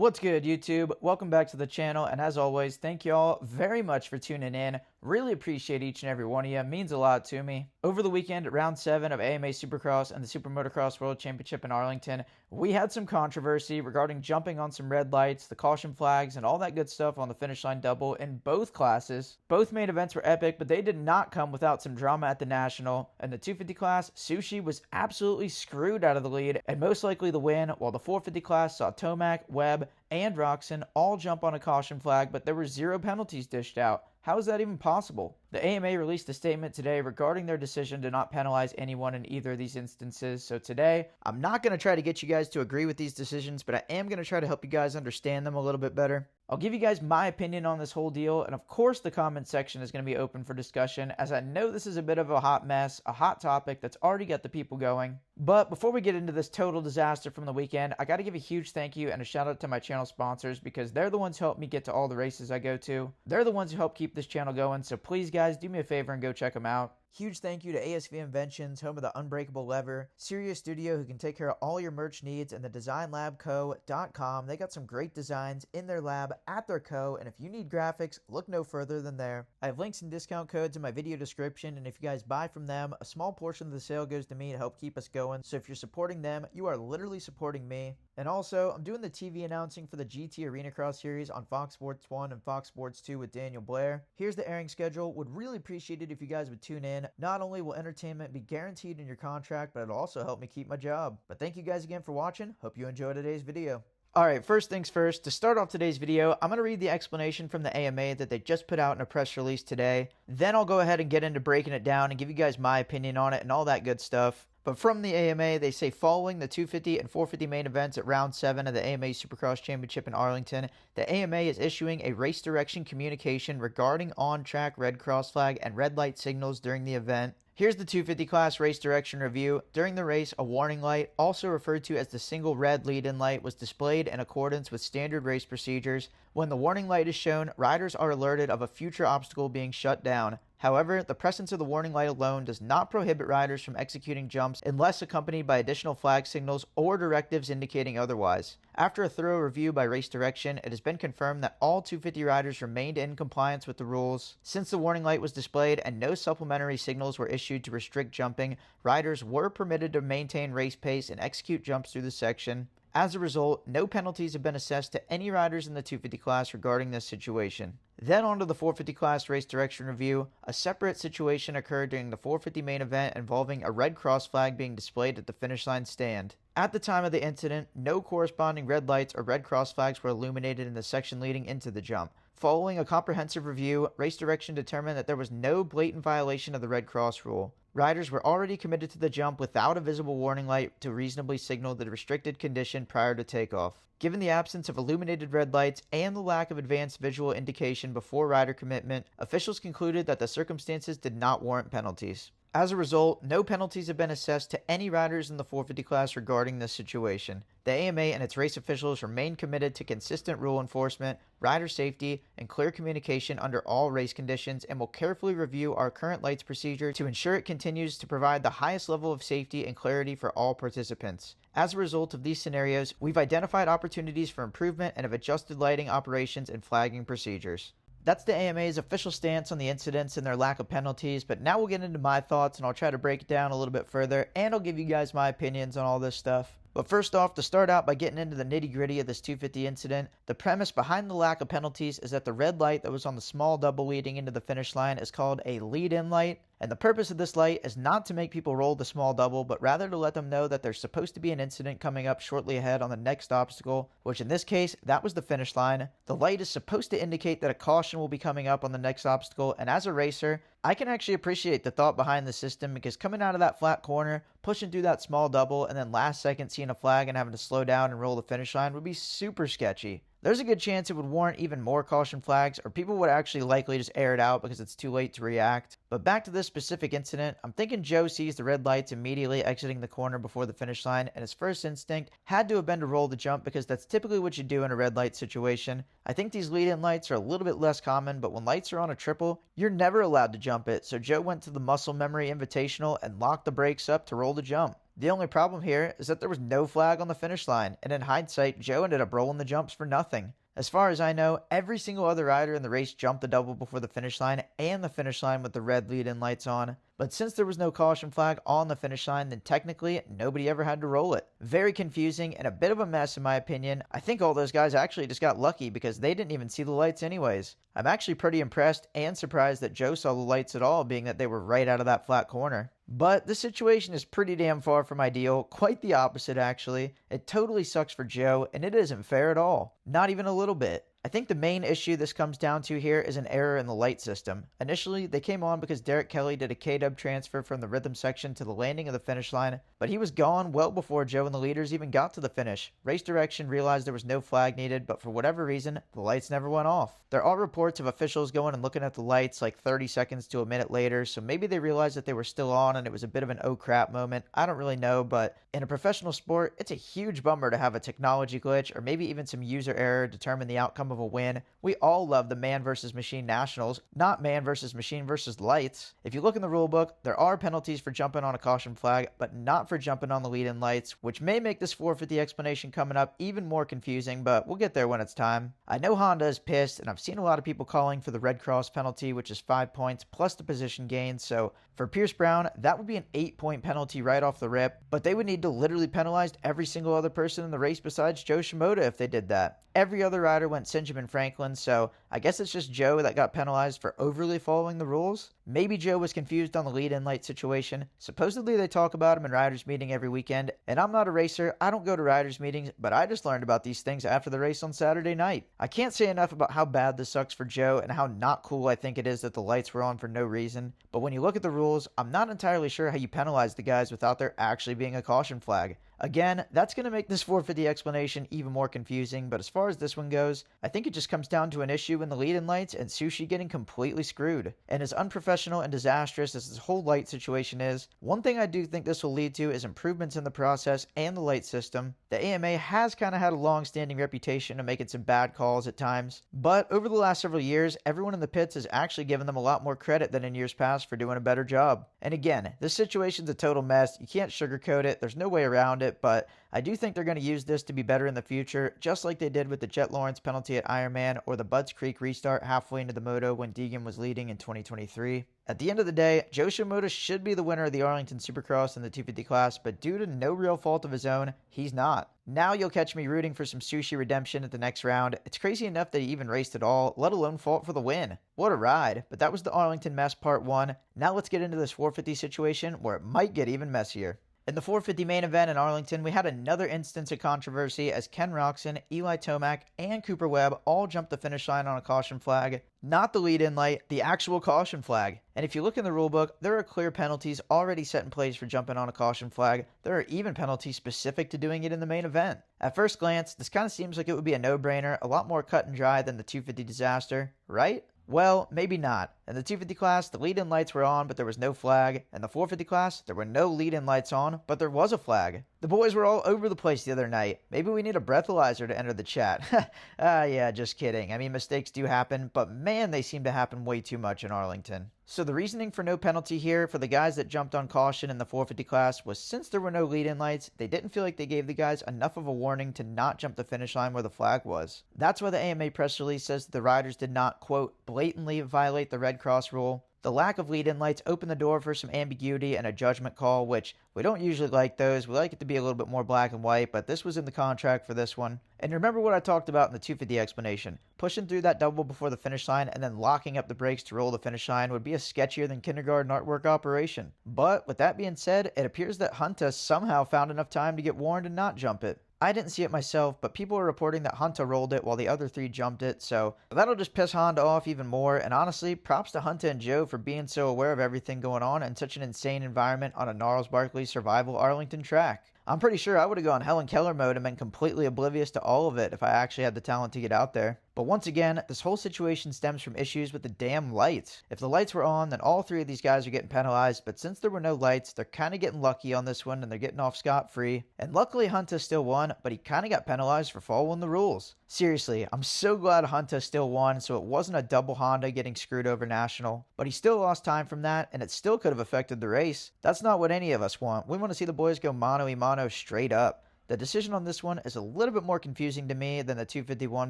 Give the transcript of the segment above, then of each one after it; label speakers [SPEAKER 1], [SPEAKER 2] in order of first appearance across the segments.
[SPEAKER 1] What's good, YouTube? Welcome back to the channel, and as always, thank y'all very much for tuning in. Really appreciate each and every one of you. It means a lot to me. Over the weekend at round 7 of AMA Supercross and the Super Motocross World Championship in Arlington, we had some controversy regarding jumping on some red lights, the caution flags, and all that good stuff on the finish line double in both classes. Both main events were epic, but they did not come without some drama at the National. In the 250 class, Sushi was absolutely screwed out of the lead and most likely the win, while the 450 class saw Tomac, Webb, and Roxon all jump on a caution flag, but there were 0 penalties dished out. How is that even possible? The AMA released a statement today regarding their decision to not penalize anyone in either of these instances. So today, I'm not going to try to get you guys to agree with these decisions, but I am going to try to help you guys understand them a little bit better. I'll give you guys my opinion on this whole deal, and of course the comment section is going to be open for discussion, as I know this is a bit of a hot mess, a hot topic that's already got the people going. But before we get into this total disaster from the weekend, I got to give a huge thank you and a shout out to my channel sponsors, because they're the ones who help me get to all the races I go to. They're the ones who help keep this channel going, so please guys, do me a favor and go check them out. Huge thank you to ASV Inventions, home of the Unbreakable Lever, Serious Studio, who can take care of all your merch needs, and the DesignLabCo.com. They got some great designs in their lab at their co, and if you need graphics, look no further than there. I have links and discount codes in my video description, and if you guys buy from them, a small portion of the sale goes to me to help keep us going. So if you're supporting them, you are literally supporting me. And also, I'm doing the TV announcing for the GT Arena Cross Series on Fox Sports 1 and Fox Sports 2 with Daniel Blair. Here's the airing schedule. Would really appreciate it if you guys would tune in. Not only will entertainment be guaranteed in your contract, but it'll also help me keep my job. But thank you guys again for watching. Hope you enjoy today's video. Alright, first things first, to start off today's video, I'm going to read the explanation from the AMA that they just put out in a press release today. Then I'll go ahead and get into breaking it down and give you guys my opinion on it and all that good stuff. But from the AMA, they say following the 250 and 450 main events at round 7 of the AMA Supercross Championship in Arlington, the AMA is issuing a race direction communication regarding on-track red cross flag and red light signals during the event. Here's the 250 class race direction review. During the race, a warning light, also referred to as the single red lead-in light, was displayed in accordance with standard race procedures. When the warning light is shown, riders are alerted of a future obstacle being shut down. However, the presence of the warning light alone does not prohibit riders from executing jumps unless accompanied by additional flag signals or directives indicating otherwise. After a thorough review by Race Direction, it has been confirmed that all 250 riders remained in compliance with the rules. Since the warning light was displayed and no supplementary signals were issued to restrict jumping, riders were permitted to maintain race pace and execute jumps through the section. As a result, no penalties have been assessed to any riders in the 250 class regarding this situation. Then on to the 450 class race direction review. A separate situation occurred during the 450 main event involving a red cross flag being displayed at the finish line stand. At the time of the incident, no corresponding red lights or red cross flags were illuminated in the section leading into the jump. Following a comprehensive review, Race Direction determined that there was no blatant violation of the red cross rule. Riders were already committed to the jump without a visible warning light to reasonably signal the restricted condition prior to takeoff. Given the absence of illuminated red lights and the lack of advanced visual indication before rider commitment, officials concluded that the circumstances did not warrant penalties. As a result, no penalties have been assessed to any riders in the 450 class regarding this situation. The AMA and its race officials remain committed to consistent rule enforcement, rider safety, and clear communication under all race conditions, and will carefully review our current lights procedure to ensure it continues to provide the highest level of safety and clarity for all participants. As a result of these scenarios, we've identified opportunities for improvement and have adjusted lighting operations and flagging procedures. That's the AMA's official stance on the incidents and their lack of penalties, but now we'll get into my thoughts and I'll try to break it down a little bit further, and I'll give you guys my opinions on all this stuff. But first off, to start out by getting into the nitty-gritty of this 250 incident, the premise behind the lack of penalties is that the red light that was on the small double leading into the finish line is called a lead-in light, and the purpose of this light is not to make people roll the small double, but rather to let them know that there's supposed to be an incident coming up shortly ahead on the next obstacle, which in this case, that was the finish line. The light is supposed to indicate that a caution will be coming up on the next obstacle, and as a racer, I can actually appreciate the thought behind the system, because coming out of that flat corner, pushing through that small double, and then last second seeing a flag and having to slow down and roll the finish line would be super sketchy. There's a good chance it would warrant even more caution flags, or people would actually likely just air it out because it's too late to react. But back to this specific incident, I'm thinking Joe sees the red lights immediately exiting the corner before the finish line, and his first instinct had to have been to roll the jump because that's typically what you do in a red light situation. I think these lead-in lights are a little bit less common, but when lights are on a triple, you're never allowed to jump it, so Joe went to the Muscle Memory Invitational and locked the brakes up to roll the jump. The only problem here is that there was no flag on the finish line, and in hindsight, Joe ended up rolling the jumps for nothing. As far as I know, every single other rider in the race jumped the double before the finish line and the finish line with the red lead-in lights on. But since there was no caution flag on the finish line, then technically nobody ever had to roll it. Very confusing and a bit of a mess in my opinion. I think all those guys actually just got lucky because they didn't even see the lights anyways. I'm actually pretty impressed and surprised that Joe saw the lights at all, being that they were right out of that flat corner. But the situation is pretty damn far from ideal, quite the opposite actually. It totally sucks for Joe, and it isn't fair at all. Not even a little bit. I think the main issue this comes down to here is an error in the light system. Initially, they came on because Derek Kelly did a K-dub transfer from the rhythm section to the landing of the finish line, but he was gone well before Joe and the leaders even got to the finish. Race Direction realized there was no flag needed, but for whatever reason, the lights never went off. There are reports of officials going and looking at the lights like 30 seconds to a minute later, so maybe they realized that they were still on and it was a bit of an oh crap moment. I don't really know, but in a professional sport, it's a huge bummer to have a technology glitch or maybe even some user error determine the outcome of a win. We all love the man versus machine nationals, not man versus machine versus lights. If you look in the rulebook, there are penalties for jumping on a caution flag, but not for jumping on the lead-in lights, which may make this 450 explanation coming up even more confusing, but we'll get there when it's time. I know Honda is pissed, and I've seen a lot of people calling for the red cross penalty, which is 5 points plus the position gain, so for Pierce Brown, that would be an 8-point penalty right off the rip, but they would need to literally penalize every single other person in the race besides Joe Shimoda if they did that. Every other rider went Benjamin Franklin, so I guess it's just Joe that got penalized for overly following the rules. Maybe Joe was confused on the lead-in light situation. Supposedly they talk about him in riders meeting every weekend, and I'm not a racer, I don't go to riders meetings, but I just learned about these things after the race on Saturday night. I can't say enough about how bad this sucks for Joe and how not cool I think it is that the lights were on for no reason, but when you look at the rules, I'm not entirely sure how you penalize the guys without there actually being a caution flag. Again, that's going to make this 450 explanation even more confusing, but as far as this one goes, I think it just comes down to an issue in the lead-in lights and Sushi getting completely screwed. And as unprofessional and disastrous as this whole light situation is, one thing I do think this will lead to is improvements in the process and the light system. The AMA has kind of had a long-standing reputation of making some bad calls at times, but over the last several years, everyone in the pits has actually given them a lot more credit than in years past for doing a better job. And again, this situation's a total mess. You can't sugarcoat it. There's no way around it. But I do think they're going to use this to be better in the future, just like they did with the Jet Lawrence penalty at Ironman or the Budds Creek restart halfway into the moto when Deegan was leading in 2023. At the end of the day, Joe Shimoda should be the winner of the Arlington Supercross in the 250 class, but due to no real fault of his own, he's not. Now you'll catch me rooting for some Sushi redemption at the next round. It's crazy enough that he even raced at all, let alone fought for the win. What a ride. But that was the Arlington mess part 1. Now let's get into this 450 situation where it might get even messier. In the 450 main event in Arlington, we had another instance of controversy as Ken Roczen, Eli Tomac, and Cooper Webb all jumped the finish line on a caution flag. Not the lead-in light, the actual caution flag. And if you look in the rulebook, there are clear penalties already set in place for jumping on a caution flag. There are even penalties specific to doing it in the main event. At first glance, this kind of seems like it would be a no-brainer, a lot more cut and dry than the 250 disaster, right? Well, maybe not. In the 250 class, the lead-in lights were on, but there was no flag. In the 450 class, there were no lead-in lights on, but there was a flag. The boys were all over the place the other night. Maybe we need a breathalyzer to enter the chat. Yeah, just kidding. I mean, mistakes do happen, but man, they seem to happen way too much in Arlington. So the reasoning for no penalty here for the guys that jumped on caution in the 450 class was since there were no lead-in lights, they didn't feel like they gave the guys enough of a warning to not jump the finish line where the flag was. That's why the AMA press release says that the riders did not, quote, blatantly violate the red cross rule. The lack of lead-in lights opened the door for some ambiguity and a judgment call, which we don't usually like those. We like it to be a little bit more black and white, but this was in the contract for this one. And remember what I talked about in the 250 explanation. Pushing through that double before the finish line and then locking up the brakes to roll the finish line would be a sketchier than kindergarten artwork operation. But with that being said, it appears that Hunta somehow found enough time to get warned and not jump it. I didn't see it myself, but people are reporting that Hunta rolled it while the other 3 jumped it, so that'll just piss Honda off even more, and honestly, props to Hunta and Joe for being so aware of everything going on in such an insane environment on a Gnarls Barkley Survival Arlington track. I'm pretty sure I would have gone Helen Keller mode and been completely oblivious to all of it if I actually had the talent to get out there. But once again, this whole situation stems from issues with the damn lights. If the lights were on, then all three of these guys are getting penalized, but since there were no lights, they're kind of getting lucky on this one and they're getting off scot-free. And luckily Hunta still won, but he kind of got penalized for following the rules. Seriously, I'm so glad Hunta still won, so it wasn't a double Honda getting screwed over National. But he still lost time from that, and it still could have affected the race. That's not what any of us want. We want to see the boys go mano-a-mano straight up. The decision on this one is a little bit more confusing to me than the 251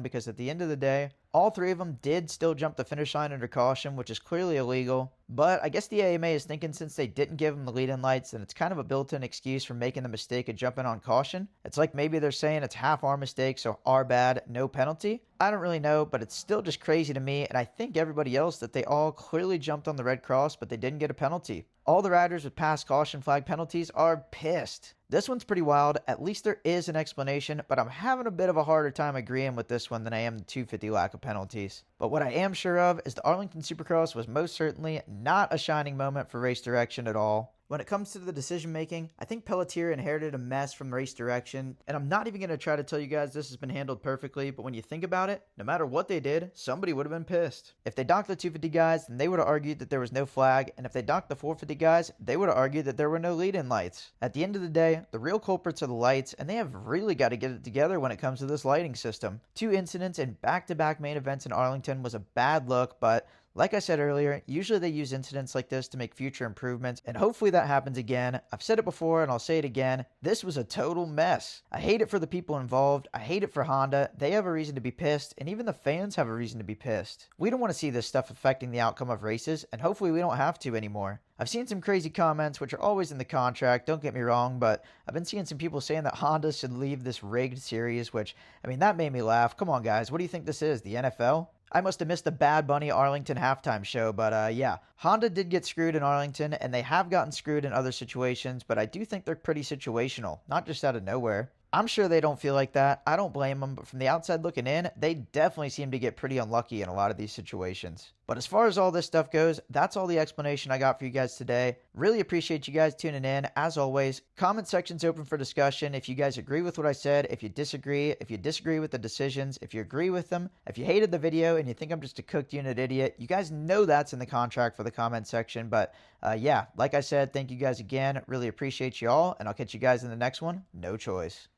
[SPEAKER 1] because at the end of the day, all three of them did still jump the finish line under caution, which is clearly illegal. But I guess the AMA is thinking since they didn't give them the lead-in lights, then it's kind of a built-in excuse for making the mistake of jumping on caution. It's like maybe they're saying it's half our mistake, so our bad, no penalty. I don't really know, but it's still just crazy to me, and I think everybody else that they all clearly jumped on the red cross, but they didn't get a penalty. All the riders with past caution flag penalties are pissed. This one's pretty wild. At least there is an explanation, but I'm having a bit of a harder time agreeing with this one than I am the 250 lack of penalties. But what I am sure of is the Arlington Supercross was most certainly not a shining moment for race direction at all. When it comes to the decision making, I think Pelletier inherited a mess from race direction, and I'm not even going to try to tell you guys this has been handled perfectly, but when you think about it, no matter what they did, somebody would have been pissed. If they docked the 250 guys, then they would have argued that there was no flag, and if they docked the 450 guys, they would have argued that there were no lead-in lights. At the end of the day, the real culprits are the lights, and they have really got to get it together when it comes to this lighting system. 2 incidents in back-to-back main events in Arlington was a bad look, but like I said earlier, usually they use incidents like this to make future improvements, and hopefully that happens again. I've said it before and I'll say it again. This was a total mess. I hate it for the people involved. I hate it for Honda. They have a reason to be pissed, and even the fans have a reason to be pissed. We don't want to see this stuff affecting the outcome of races, and hopefully we don't have to anymore. I've seen some crazy comments, which are always in the contract, don't get me wrong, but I've been seeing some people saying that Honda should leave this rigged series, which, I mean, that made me laugh. Come on, guys. What do you think this is, the NFL? I must have missed the Bad Bunny Arlington halftime show, but yeah, Honda did get screwed in Arlington, and they have gotten screwed in other situations, but I do think they're pretty situational, not just out of nowhere. I'm sure they don't feel like that. I don't blame them, but from the outside looking in, they definitely seem to get pretty unlucky in a lot of these situations. But as far as all this stuff goes, that's all the explanation I got for you guys today. Really appreciate you guys tuning in. As always, comment section's open for discussion. If you guys agree with what I said, if you disagree with the decisions, if you agree with them, if you hated the video and you think I'm just a cooked unit idiot, you guys know that's in the contract for the comment section. But yeah, like I said, thank you guys again. Really appreciate you all, and I'll catch you guys in the next one. No choice.